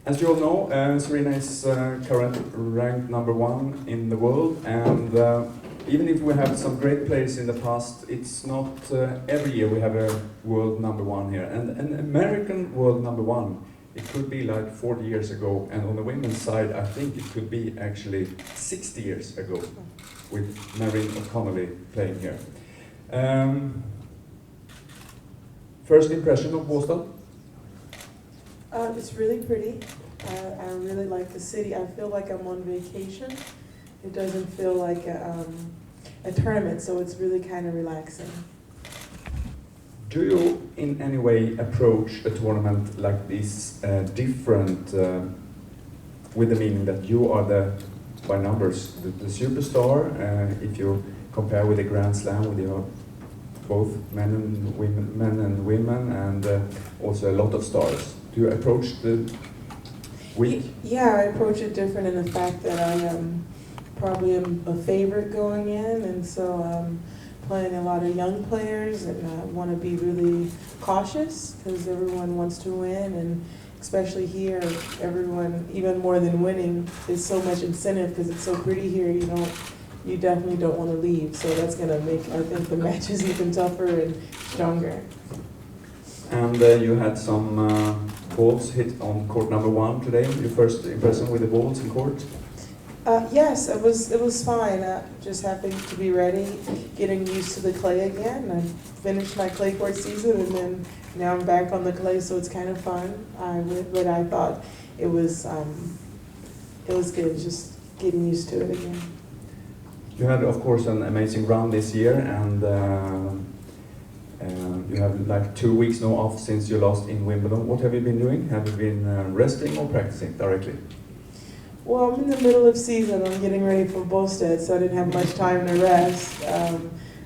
As you all know, Serena is currently ranked #1 in the world, and even if we have some great players in the past, it's not every year we have a world #1 here. And an American world #1, it could be like 40 years ago, and on the women's side, I think it could be actually 60 years ago, with Maureen O'Connolly playing here. First impression of Båstad? It's really pretty. I really like the city. I feel like I'm on vacation. It doesn't feel like a tournament, so it's really kind of relaxing. Do you in any way approach a tournament like this different, with the meaning that you are by numbers, the superstar, if you compare with the Grand Slam, with your both men and women, and also a lot of stars? Do you approach the week? Yeah, I approach it different in the fact that I probably am a favorite going in, and so I'm playing a lot of young players, and I want to be really cautious because everyone wants to win, and especially here, everyone, even more than winning, is so much incentive because it's so pretty here. You definitely don't want to leave, so that's going to make, I think, the matches even tougher and stronger. And you had some balls hit on court #1 today. Your first impression with the balls in court? Yes, it was fine. Just happened to be ready, getting used to the clay again. I finished my clay court season, and then now I'm back on the clay, so it's kind of fun. But I thought it was good, just getting used to it again. You had, of course, an amazing run this year, and you have like 2 weeks now off since you lost in Wimbledon. What have you been doing? Have you been resting or practicing directly? Well, I'm in the middle of season. I'm getting ready for Båstad, so I didn't have much time to rest.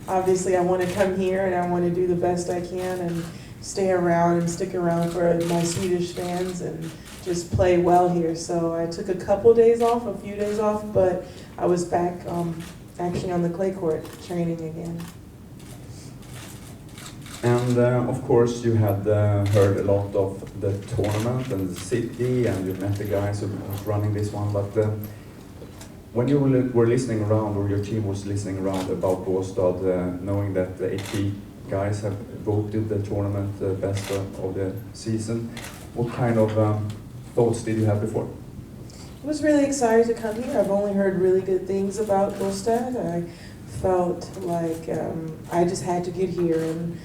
Obviously, I want to come here and I want to do the best I can and stay around and stick around for my Swedish fans and just play well here. So I took a couple days off, a few days off, but I was back actually on the clay court training again. And of course, you had heard a lot of the tournament and the city, and you met the guys who was running this one. But when you were listening around, or your team was listening around about Båstad, knowing that the 80 guys have voted the tournament best of the season, what kind of thoughts did you have before? I was really excited to come here. I've only heard really good things about Båstad. I felt like I just had to get here, and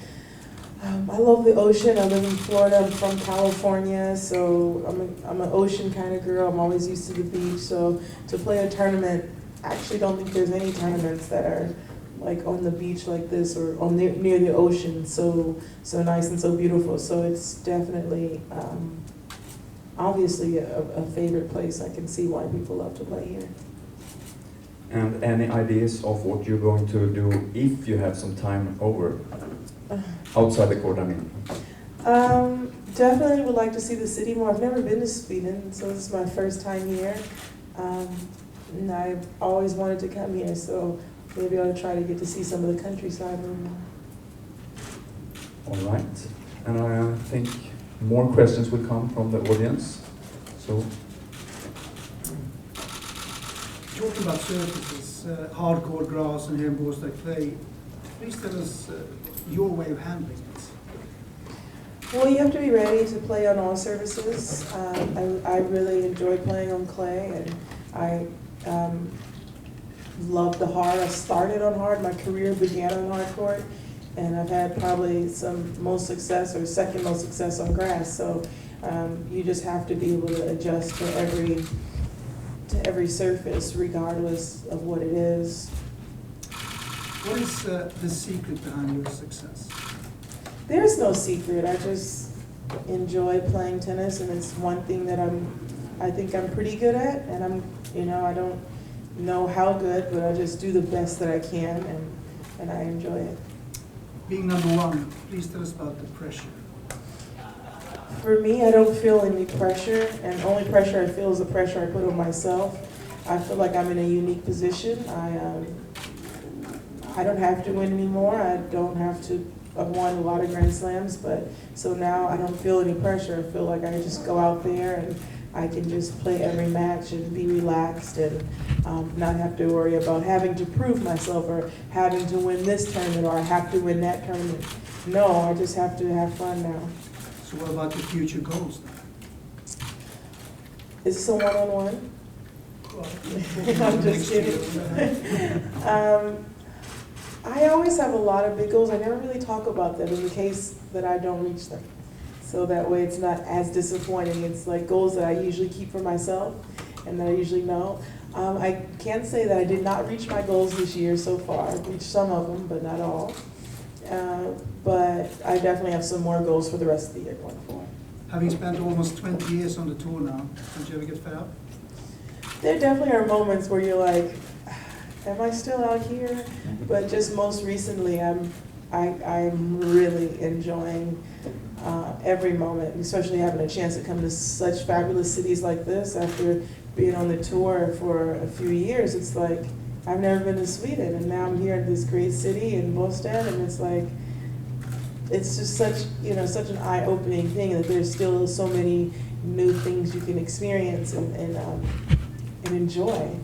I love the ocean. I live in Florida. I'm from California, so I'm an ocean kind of girl. I'm always used to the beach. So to play a tournament, I actually don't think there's any tournaments that are like on the beach like this or on near the ocean. So nice and so beautiful. So it's definitely obviously a favorite place. I can see why people love to play here. And any ideas of what you're going to do if you have some time over? Outside the court, I mean. Definitely would like to see the city more. I've never been to Sweden, so this is my first time here. And I've always wanted to come here, so maybe I'll try to get to see some of the countryside a little more. All right. And I think more questions will come from the audience. So, talking about surfaces, hardcore grass and here in Båstad clay, please tell us your way of handling it. Well, you have to be ready to play on all surfaces. I really enjoy playing on clay, and I love the hard. I started on hard. My career began on hard court, and I've had probably some most success or second most success on grass. So you just have to be able to adjust to every surface, regardless of what it is. What is the secret behind your success? There's no secret. I just enjoy playing tennis, and it's one thing that I think I'm pretty good at, and I don't know how good, but I just do the best that I can, and I enjoy it. Being #1, please tell us about the pressure. For me, I don't feel any pressure, and the only pressure I feel is the pressure I put on myself. I feel like I'm in a unique position. I don't have to win anymore. I've won a lot of Grand Slams, but so now I don't feel any pressure. I feel like I just go out there and I can just play every match and be relaxed and not have to worry about having to prove myself or having to win this tournament or I have to win that tournament. No, I just have to have fun now. So what about your future goals then? Is this a one-on-one? Well, I'm just kidding. I always have a lot of big goals. I never really talk about them in the case that I don't reach them. So that way it's not as disappointing. It's like goals that I usually keep for myself and that I usually know. I can't say that I did not reach my goals this year so far. I've reached some of them, but not all. But I definitely have some more goals for the rest of the year going forward. Having spent almost 20 years on the tour now, don't you ever get fed up? There definitely are moments where you're like, am I still out here? But just most recently, I'm really enjoying every moment, especially having a chance to come to such fabulous cities like this after being on the tour for a few years. It's like, I've never been to Sweden, and now I'm here in this great city in Båstad, and it's like, it's just such, you know, such an eye-opening thing that there's still so many new things you can experience and enjoy.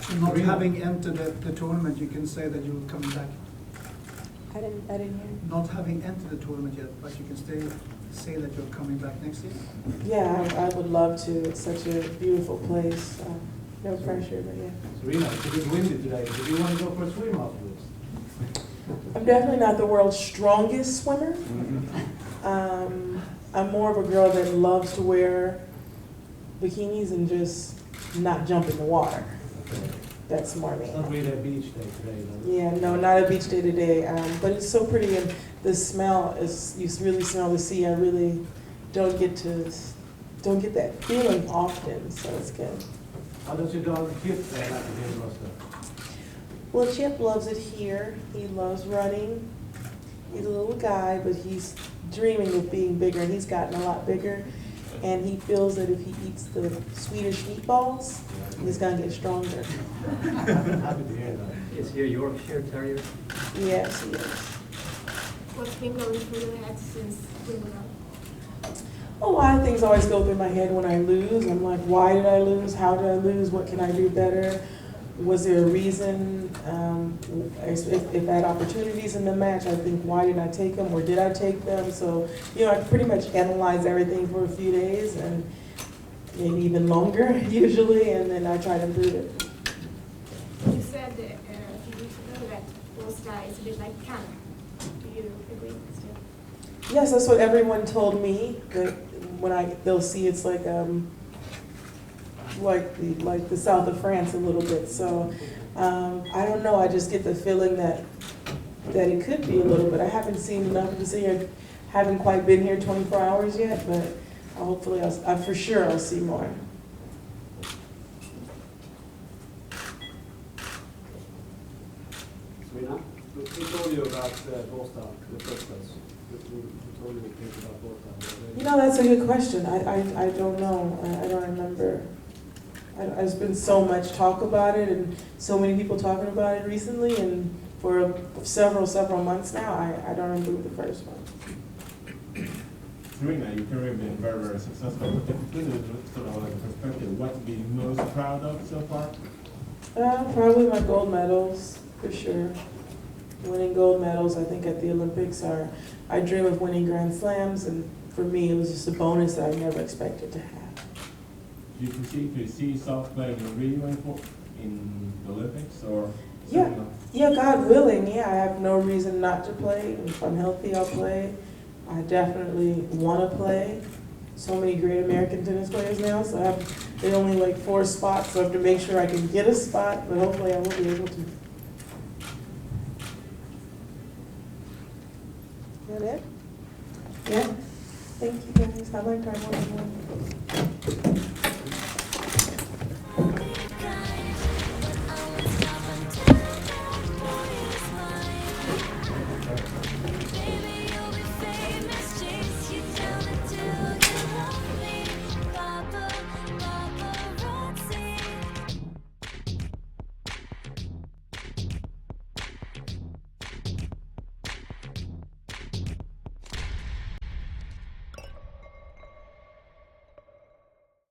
So not having entered the tournament, you can say that you're coming back. I didn't hear. Not having entered the tournament yet, but you can say that you're coming back next year. Yeah, I would love to. It's such a beautiful place. No pressure, but yeah. Serena, it's a bit windy today. Do you want to go for a swim afterwards? I'm definitely not the world's strongest swimmer. I'm more of a girl that loves to wear bikinis and just not jump in the water. That's more me. It's not really a beach day today, though. Yeah, no, not a beach day today, but it's so pretty and the smell is, you really smell the sea. I really don't get that feeling often, so it's good. How does your dog Kip like it here in Båstad? Well, Chip loves it here. He loves running. He's a little guy, but he's dreaming of being bigger, and he's gotten a lot bigger. And he feels that if he eats the Swedish meatballs, he's gonna get stronger. Happy to hear that. Is he a Yorkshire Terrier? Yes, he is. What's been going through your head since Wimbledon? A lot of things always go through my head when I lose. I'm like, why did I lose? How did I lose? What can I do better? Was there a reason? If I had opportunities in the match, I think, why didn't I take them, or did I take them? So, you know, I pretty much analyze everything for a few days, and maybe even longer, usually, and then I try to improve it. You said a few weeks ago that Båstad is a bit like Canada. Do you agree still? Yes, that's what everyone told me, that when they'll see it's like the south of France a little bit. So I don't know. I just get the feeling that it could be a little bit. I haven't seen enough to see it. Haven't quite been here 24 hours yet, but hopefully, for sure, I'll see more. Serena, who told you about Båstad, the first place? Who told you things about Båstad? You know, that's a good question. I don't know. I don't remember. There's been so much talk about it and so many people talking about it recently, and for several months now, I don't remember the first one. Serena, your career has been very, very successful. But if you put sort of like a perspective, what to be most proud of so far? Probably my gold medals, for sure. Winning gold medals, I think, at the Olympics I dream of winning Grand Slams, and for me, it was just a bonus that I never expected to have. Do you see yourself playing in Rio in the Olympics, or? Yeah, God willing, yeah, I have no reason not to play. If I'm healthy, I'll play. I definitely want to play. So many great American tennis players now, so there's only like 4 spots, so I have to make sure I can get a spot, but hopefully I will be able to. Is that it? Yeah. Thank you guys. I like our one-on-one.